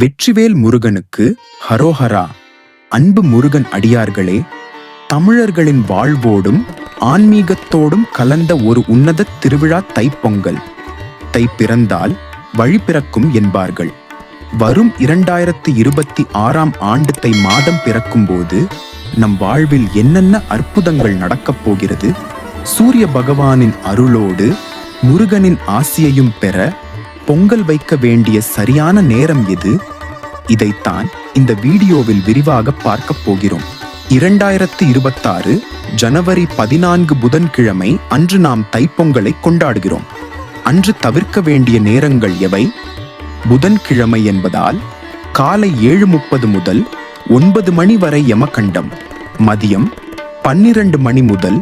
வெற்றிவேல் முருகனுக்கு ஹரோஹரா. அன்பு முருகன் அடியார்களே, தமிழர்களின் வாழ்வோடும் ஆன்மீகத்தோடும் கலந்த ஒரு உன்னத திருவிழா தைப்பொங்கல். தை பிறந்தால் வழி பிறக்கும் என்பார்கள். வரும் 2026ஆம் ஆண்டு தை மாதம் பிறக்கும்போது நம் வாழ்வில் என்னென்ன அற்புதங்கள் நடக்கப் போகிறது? சூரிய பகவானின் அருளோடு முருகனின் ஆசியையும் பெற பொங்கல் வைக்க வேண்டிய சரியான நேரம் எது? இதைத்தான் இந்த வீடியோவில் விரிவாக பார்க்க போகிறோம். 2026 ஜனவரி 14 புதன்கிழமை அன்று நாம் தைப்பொங்கலை கொண்டாடுகிறோம். அன்று தவிர்க்க வேண்டிய நேரங்கள் எவை? புதன்கிழமை என்பதால் காலை 7:30 முதல் 9 மணி வரை யமகண்டம், மதியம் 12 மணி முதல்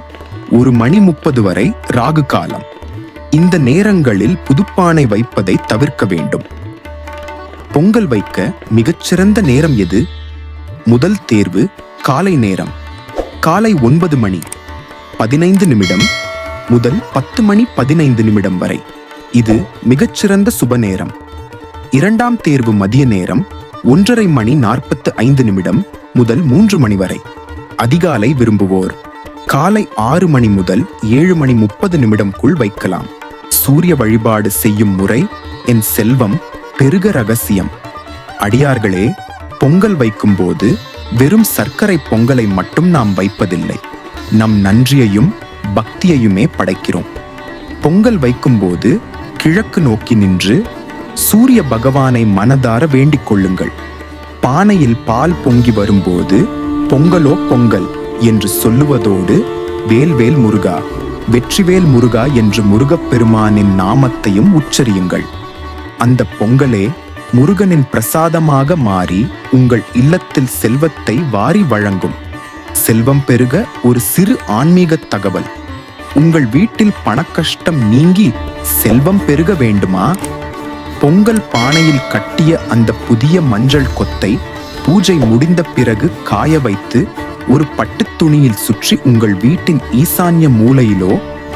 1:30 வரை ராகு காலம். இந்த நேரங்களில் புதுப்பானை வைப்பதை தவிர்க்க வேண்டும். பொங்கல் வைக்க மிகச்சிறந்த நேரம் எது? முதல் தேர்வு காலை நேரம். காலை 9 மணி 15 நிமிடம் முதல் 10 மணி 15 நிமிடம் வரை இது மிகச்சிறந்த சுப நேரம். இரண்டாம் தேர்வு மதிய நேரம் 1:30 மணி 45 நிமிடம் முதல் 3 மணி வரை. அதிகாலை விரும்புவோர் காலை 6 மணி முதல் 7:30 நிமிடம்குள் வைக்கலாம். சூரிய வழிபாடு செய்யும் முறை என் செல்வம் பெருக ரகசியம். அடியார்களே, பொங்கல் வைக்கும்போது வெறும் சர்க்கரை பொங்கலை மட்டும் நாம் வைப்பதில்லை, நம் நன்றியையும் பக்தியையுமே படைக்கிறோம். பொங்கல் வைக்கும்போது கிழக்கு நோக்கி நின்று சூரிய பகவானை மனதார வேண்டிக் கொள்ளுங்கள். பானையில் பால் பொங்கி வரும்போது பொங்கலோ பொங்கல் என்று சொல்லுவதோடு வேல்வேல் முருகா, வெற்றிவேல் முருகா என்று முருகப்பெருமானின் நாமத்தையும் உச்சரியுங்கள். அந்த பொங்கலே முருகனின் பிரசாதமாக மாறி உங்கள் இல்லத்தில் செல்வத்தை வாரி வழங்கும். செல்வம் பெருக ஒரு சிறு ஆன்மீக தகவல். உங்கள் வீட்டில் பணக்கஷ்டம் நீங்கி செல்வம் பெருக வேண்டுமா? பொங்கல் பானையில் கட்டிய அந்த புதிய மஞ்சள் கொத்தை பூஜை முடிந்த பிறகு காய வைத்து ஒரு பட்டுத் துணியில் சுற்றி உங்கள் வீட்டின் ஈசான்ய மூலையிலோ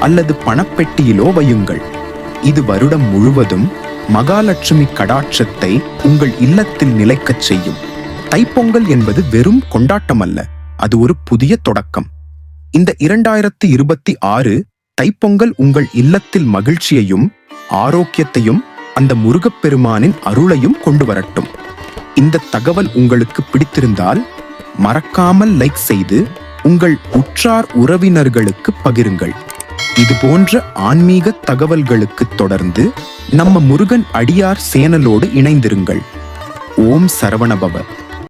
அல்லது பணப்பெட்டியிலோ வையுங்கள். இது வருடம் முழுவதும் மகாலட்சுமி கடாட்சத்தை உங்கள் இல்லத்தில் நிலைக்கச் செய்யும். தைப்பொங்கல் என்பது வெறும் கொண்டாட்டம் அல்ல, அது ஒரு புதிய தொடக்கம். இந்த 2026 தைப்பொங்கல் உங்கள் இல்லத்தில் மகிழ்ச்சியையும் ஆரோக்கியத்தையும் அந்த முருகப்பெருமானின் அருளையும் கொண்டு வரட்டும். இந்த தகவல் உங்களுக்கு பிடித்திருந்தால் மறக்காமல் லைக் செய்து உங்கள் உற்றார் உறவினர்களுக்கு பகிருங்கள். இது போன்ற ஆன்மீக தகவல்களுக்கு தொடர்ந்து நம்ம முருகன் அடியார் சேனலோடு இணைந்திருங்கள். ஓம் சரவணபவ.